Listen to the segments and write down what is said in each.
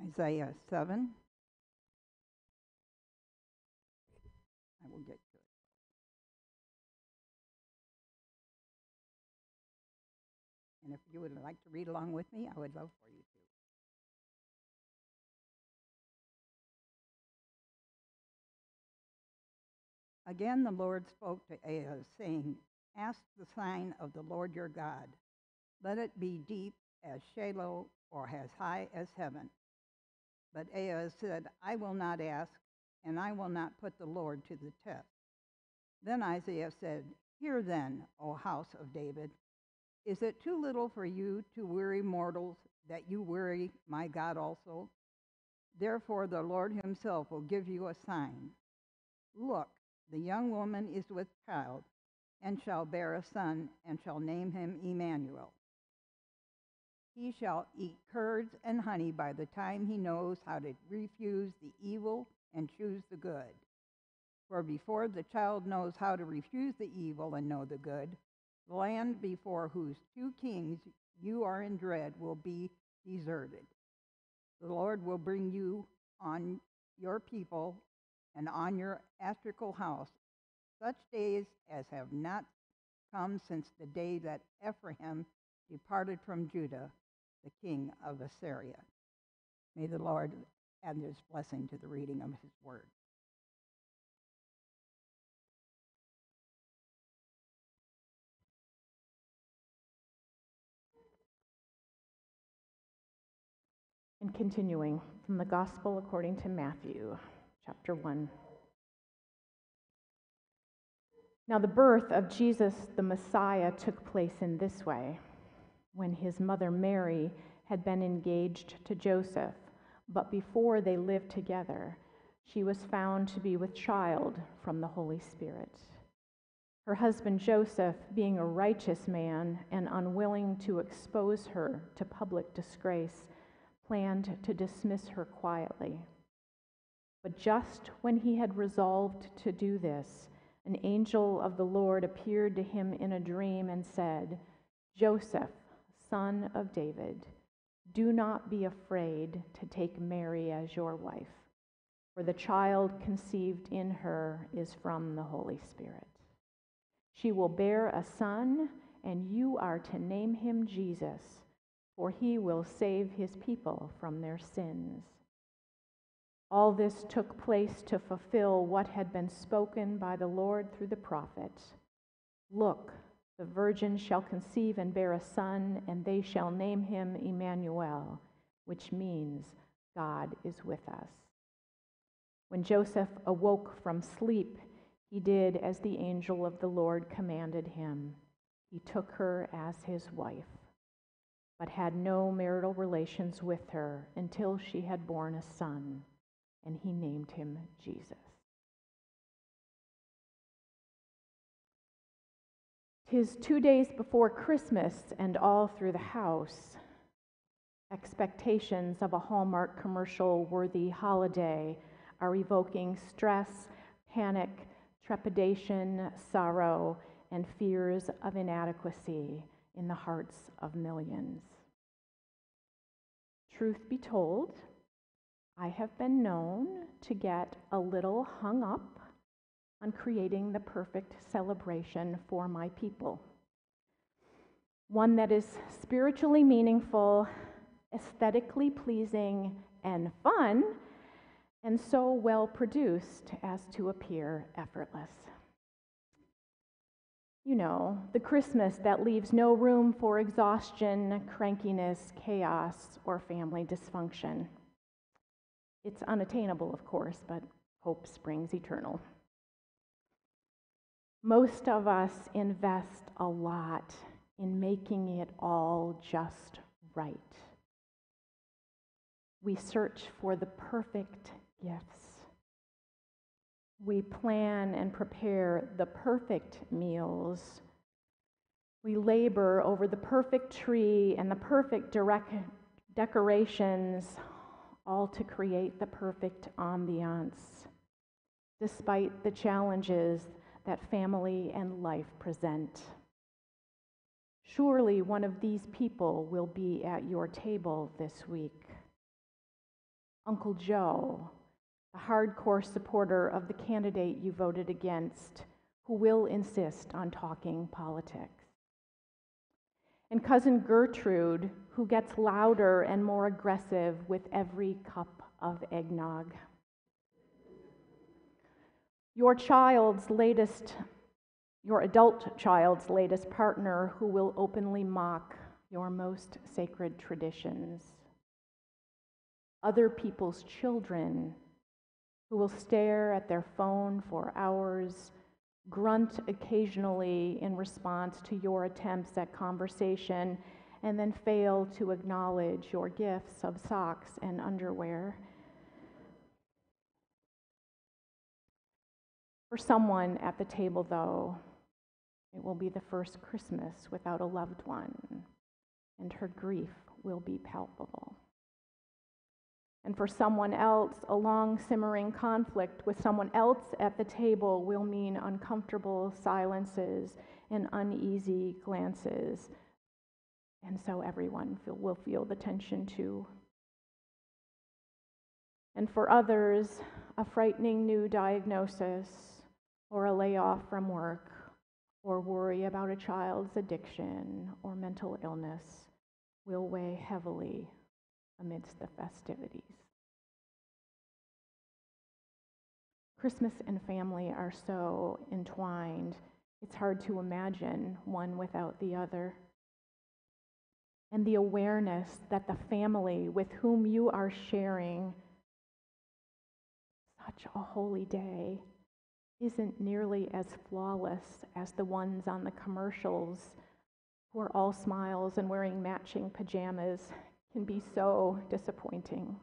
Isaiah 7. I will get to it. And if you would like to read along with me, I would love for you to. Again, the Lord spoke to Ahaz, saying, Ask the sign of the Lord your God. Let it be deep as Sheol or as high as heaven. But Ahaz said, I will not ask, and I will not put the Lord to the test. Then Isaiah said, Hear then, O house of David. Is it too little for you to weary mortals, that you weary my God also? Therefore the Lord himself will give you a sign. Look, the young woman is with child, and shall bear a son, and shall name him Emmanuel. He shall eat curds and honey by the time he knows how to refuse the evil and choose the good. For before the child knows how to refuse the evil and know the good, the land before whose 2 kings you are in dread will be deserted. The Lord will bring you on your people and on your astrical house such days as have not come since the day that Ephraim departed from Judah, the king of Assyria. May the Lord add his blessing to the reading of his word. And continuing from the Gospel according to Matthew, chapter 1. Now the birth of Jesus the Messiah took place in this way. When his mother Mary had been engaged to Joseph, but before they lived together, she was found to be with child from the Holy Spirit. Her husband Joseph, being a righteous man and unwilling to expose her to public disgrace, planned to dismiss her quietly. But just when he had resolved to do this, an angel of the Lord appeared to him in a dream and said, Joseph, son of David, do not be afraid to take Mary as your wife, for the child conceived in her is from the Holy Spirit. She will bear a son, and you are to name him Jesus, for he will save his people from their sins. All this took place to fulfill what had been spoken by the Lord through the prophet. Look, the virgin shall conceive and bear a son, and they shall name him Emmanuel, which means God is with us. When Joseph awoke from sleep, he did as the angel of the Lord commanded him. He took her as his wife, but had no marital relations with her until she had borne a son, and he named him Jesus. 'Tis 2 days before Christmas, and all through the house, expectations of a Hallmark commercial-worthy holiday are evoking stress, panic, trepidation, sorrow, and fears of inadequacy in the hearts of millions. Truth be told, I have been known to get a little hung up on creating the perfect celebration for my people. One that is spiritually meaningful, aesthetically pleasing, and fun, and so well produced as to appear effortless. You know, the Christmas that leaves no room for exhaustion, crankiness, chaos, or family dysfunction. It's unattainable, of course, but hope springs eternal. Most of us invest a lot in making it all just right. We search for the perfect gifts. We plan and prepare the perfect meals. We labor over the perfect tree and the perfect decorations, all to create the perfect ambiance, despite the challenges that family and life present. Surely one of these people will be at your table this week. Uncle Joe, the hardcore supporter of the candidate you voted against, who will insist on talking politics. And Cousin Gertrude, who gets louder and more aggressive with every cup of eggnog. Your adult child's latest partner, who will openly mock your most sacred traditions. Other people's children, who will stare at their phone for hours, grunt occasionally in response to your attempts at conversation, and then fail to acknowledge your gifts of socks and underwear. For someone at the table, though, it will be the first Christmas without a loved one, and her grief will be palpable. And for someone else, a long simmering conflict with someone else at the table will mean uncomfortable silences and uneasy glances. And so everyone will feel the tension too. And for others, a frightening new diagnosis, or a layoff from work, or worry about a child's addiction or mental illness will weigh heavily amidst the festivities. Christmas and family are so entwined, it's hard to imagine one without the other. And the awareness that the family with whom you are sharing such a holy day isn't nearly as flawless as the ones on the commercials who are all smiles and wearing matching pajamas can be so disappointing.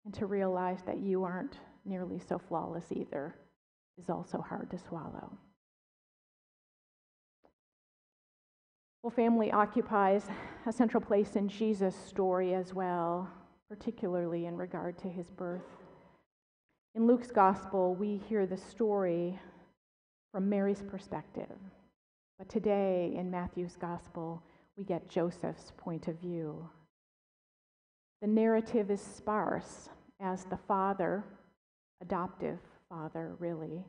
And to realize that you aren't nearly so flawless either is also hard to swallow. Well, family occupies a central place in Jesus' story as well, particularly in regard to his birth. In Luke's gospel, we hear the story from Mary's perspective. But today, in Matthew's gospel, we get Joseph's point of view. The narrative is sparse, as the father, adoptive father really,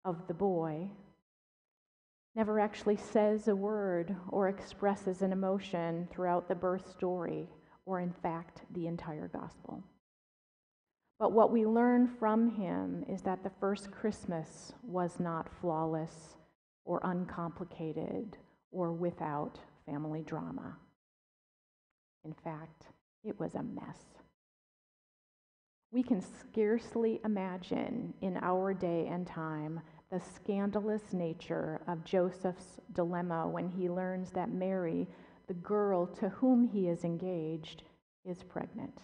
of the boy, never actually says a word or expresses an emotion throughout the birth story, or in fact, the entire gospel. But what we learn from him is that the first Christmas was not flawless or uncomplicated or without family drama. In fact, it was a mess. We can scarcely imagine in our day and time the scandalous nature of Joseph's dilemma when he learns that Mary, the girl to whom he is engaged, is pregnant.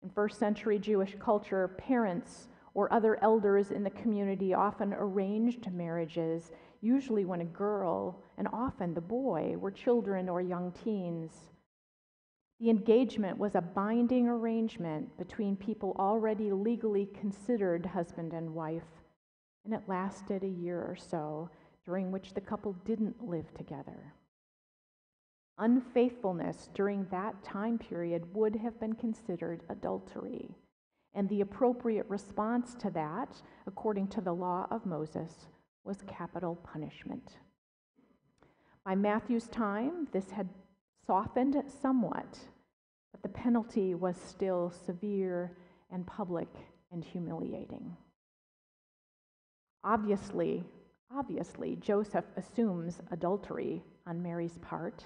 In first century Jewish culture, parents or other elders in the community often arranged marriages, usually when a girl, and often the boy, were children or young teens. The engagement was a binding arrangement between people already legally considered husband and wife, and it lasted a year or so, during which the couple didn't live together. Unfaithfulness during that time period would have been considered adultery, and the appropriate response to that, according to the law of Moses, was capital punishment. By Matthew's time, this had softened somewhat, but the penalty was still severe and public and humiliating. Obviously, Joseph assumes adultery on Mary's part.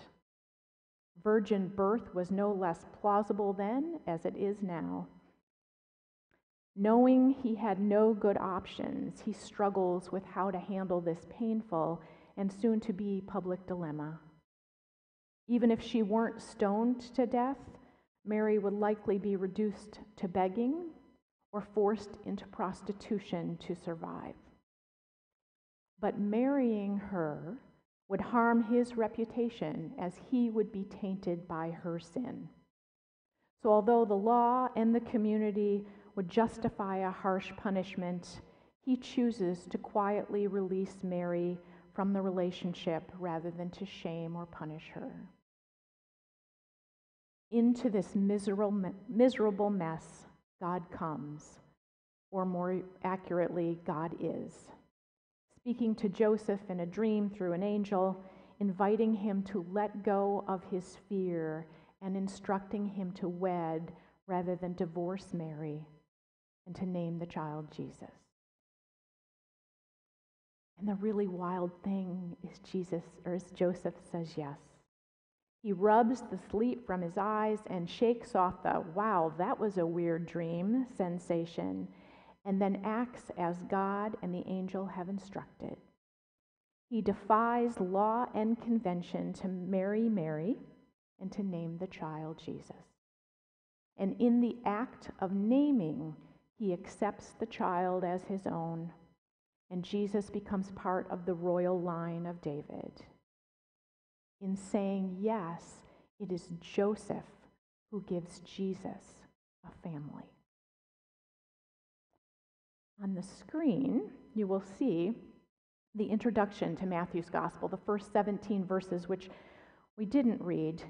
Virgin birth was no less plausible then as it is now. Knowing he had no good options, he struggles with how to handle this painful and soon-to-be public dilemma. Even if she weren't stoned to death, Mary would likely be reduced to begging or forced into prostitution to survive. But marrying her would harm his reputation, as he would be tainted by her sin. So although the law and the community would justify a harsh punishment, he chooses to quietly release Mary from the relationship rather than to shame or punish her. Into this miserable mess, God comes, or more accurately, God is, speaking to Joseph in a dream through an angel, inviting him to let go of his fear and instructing him to wed rather than divorce Mary and to name the child Jesus. And the really wild thing is Joseph says yes. He rubs the sleep from his eyes and shakes off the "wow, that was a weird dream" sensation, and then acts as God and the angel have instructed. He defies law and convention to marry Mary and to name the child Jesus. And in the act of naming, he accepts the child as his own, and Jesus becomes part of the royal line of David. In saying yes, it is Joseph who gives Jesus a family. On the screen, you will see the introduction to Matthew's Gospel, the first 17 verses, which we didn't read.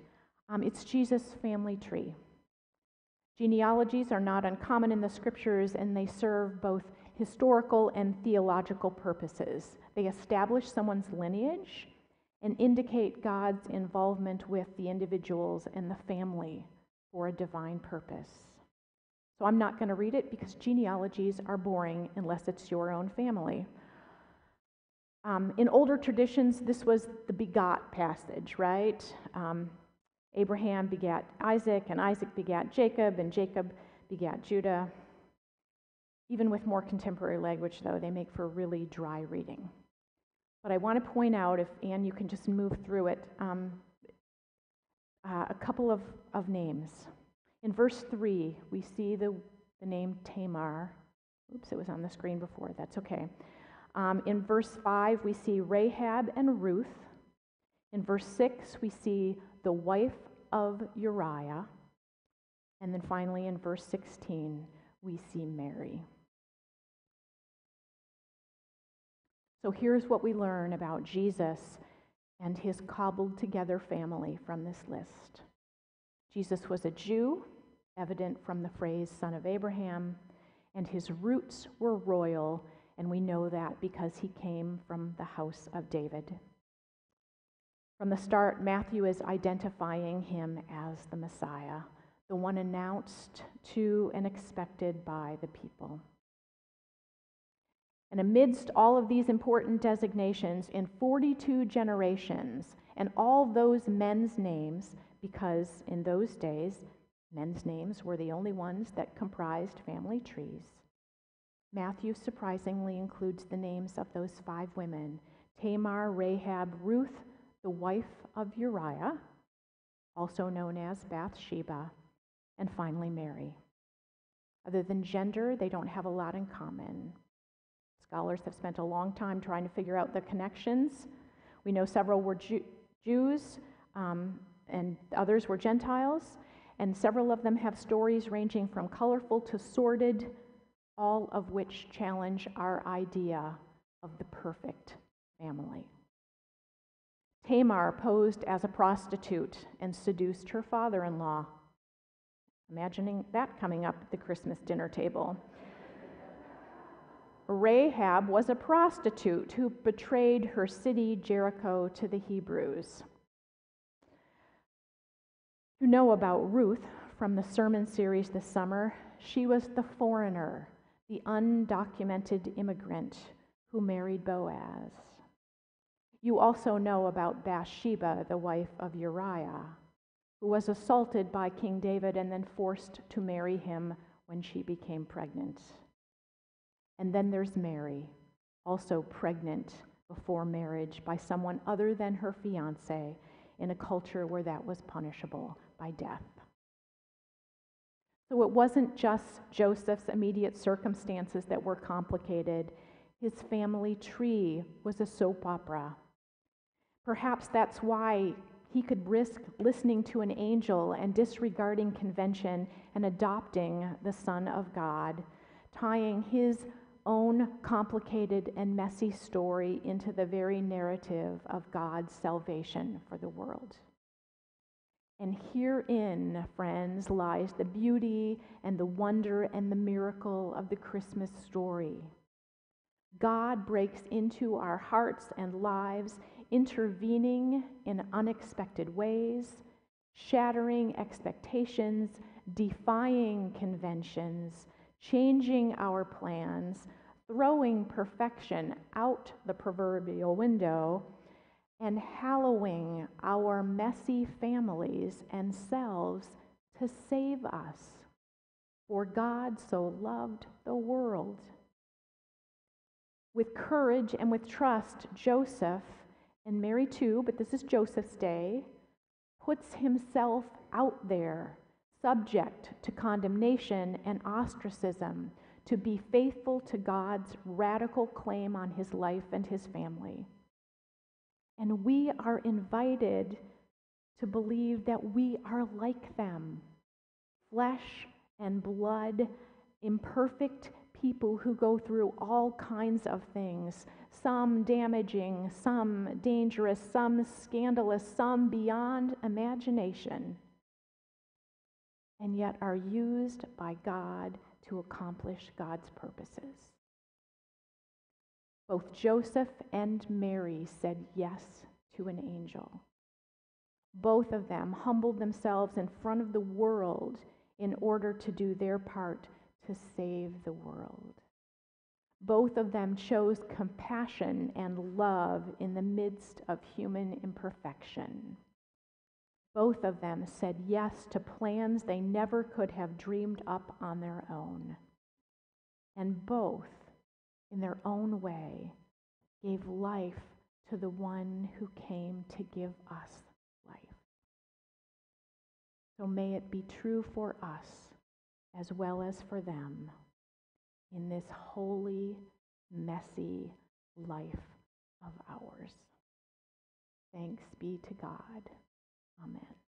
It's Jesus' family tree. Genealogies are not uncommon in the scriptures, and they serve both historical and theological purposes. They establish someone's lineage and indicate God's involvement with the individuals and the family for a divine purpose. So I'm not going to read it because genealogies are boring unless it's your own family. In older traditions, this was the begot passage, right? Abraham begat Isaac, and Isaac begat Jacob, and Jacob begat Judah. Even with more contemporary language, though, they make for really dry reading. But I want to point out, if Anne, you can just move through it, a couple of names. In verse 3, we see the name Tamar. Oops, it was on the screen before. That's okay. In verse 5, we see Rahab and Ruth. In verse 6, we see the wife of Uriah. And then finally, in verse 16, we see Mary. So here's what we learn about Jesus and his cobbled together family from this list. Jesus was a Jew, evident from the phrase son of Abraham, and his roots were royal, and we know that because he came from the house of David. From the start, Matthew is identifying him as the Messiah, the one announced to and expected by the people. And amidst all of these important designations, in 42 generations, and all those men's names, because in those days, men's names were the only ones that comprised family trees, Matthew surprisingly includes the names of those 5 women: Tamar, Rahab, Ruth, the wife of Uriah, also known as Bathsheba, and finally Mary. Other than gender, they don't have a lot in common. Scholars have spent a long time trying to figure out the connections. We know several were Jews and others were Gentiles, and several of them have stories ranging from colorful to sordid, all of which challenge our idea of the perfect family. Tamar posed as a prostitute and seduced her father-in-law. Imagining that coming up at the Christmas dinner table. Rahab was a prostitute who betrayed her city, Jericho, to the Hebrews. You know about Ruth from the sermon series this summer. She was the foreigner, the undocumented immigrant who married Boaz. You also know about Bathsheba, the wife of Uriah, who was assaulted by King David and then forced to marry him when she became pregnant. And then there's Mary, also pregnant before marriage by someone other than her fiancé in a culture where that was punishable by death. So it wasn't just Joseph's immediate circumstances that were complicated. His family tree was a soap opera. Perhaps that's why he could risk listening to an angel and disregarding convention and adopting the Son of God, tying his own complicated and messy story into the very narrative of God's salvation for the world. And herein, friends, lies the beauty and the wonder and the miracle of the Christmas story. God breaks into our hearts and lives, intervening in unexpected ways, shattering expectations, defying conventions, changing our plans, throwing perfection out the proverbial window, and hallowing our messy families and selves to save us. For God so loved the world. With courage and with trust, Joseph, and Mary too, but this is Joseph's day, puts himself out there, subject to condemnation and ostracism, to be faithful to God's radical claim on his life and his family. And we are invited to believe that we are like them, flesh and blood, imperfect people who go through all kinds of things, some damaging, some dangerous, some scandalous, some beyond imagination, and yet are used by God to accomplish God's purposes. Both Joseph and Mary said yes to an angel. Both of them humbled themselves in front of the world in order to do their part to save the world. Both of them chose compassion and love in the midst of human imperfection. Both of them said yes to plans they never could have dreamed up on their own. And both, in their own way, gave life to the one who came to give us life. So may it be true for us as well as for them in this holy, messy life of ours. Thanks be to God. Amen.